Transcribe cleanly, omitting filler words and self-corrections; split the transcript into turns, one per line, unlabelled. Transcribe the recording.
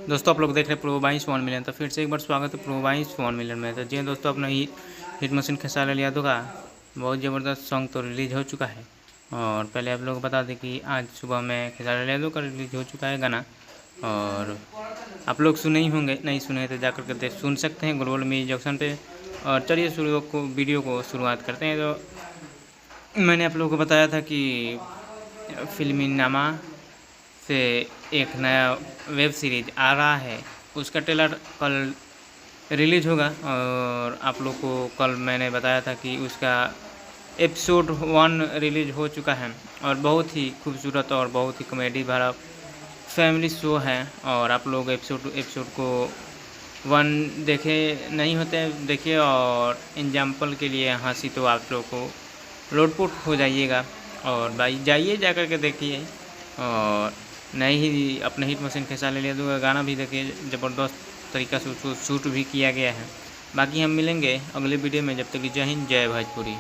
दोस्तों आप लोग देख रहे हैं प्रो 22 तो फिर से एक बार स्वागत है प्रो 22 में। तो जी दोस्तों, अपना हिट मशीन खेसारी लाल यादव का बहुत ज़बरदस्त सॉन्ग तो रिलीज़ हो चुका है। और पहले आप लोग को बता दें कि आज सुबह में खेसारी लाल यादव का रिलीज़ हो चुका है गाना। और आप लोग सुने ही होंगे, नहीं सुने तो जा कर के सुन सकते हैं ग्लोबल म्यूजिक जंक्शन पे। और चलिए वीडियो को शुरुआत करते हैं। तो मैंने आप लोगों को बताया था कि फिल्मी नामा से एक नया वेब सीरीज आ रहा है, उसका ट्रेलर कल रिलीज होगा। और आप लोग को कल मैंने बताया था कि उसका एपिसोड 1 रिलीज हो चुका है। और बहुत ही खूबसूरत और बहुत ही कॉमेडी भरा फैमिली शो है। और आप लोग एपिसोड को 1 देखे नहीं होते देखिए, और एग्जाम्पल के लिए हंसी तो आप लोग को लोटपोट हो जाइएगा। और भाई जाइए जा कर के देखिए। और नई ही अपने हिट मशीन खेसारी लाल यादव का गाना भी देखिए, ज़बरदस्त तरीक़ा से उसको शूट भी किया गया है। बाकी हम मिलेंगे अगले वीडियो में, जब तक जय हिंद जय भोजपुरी।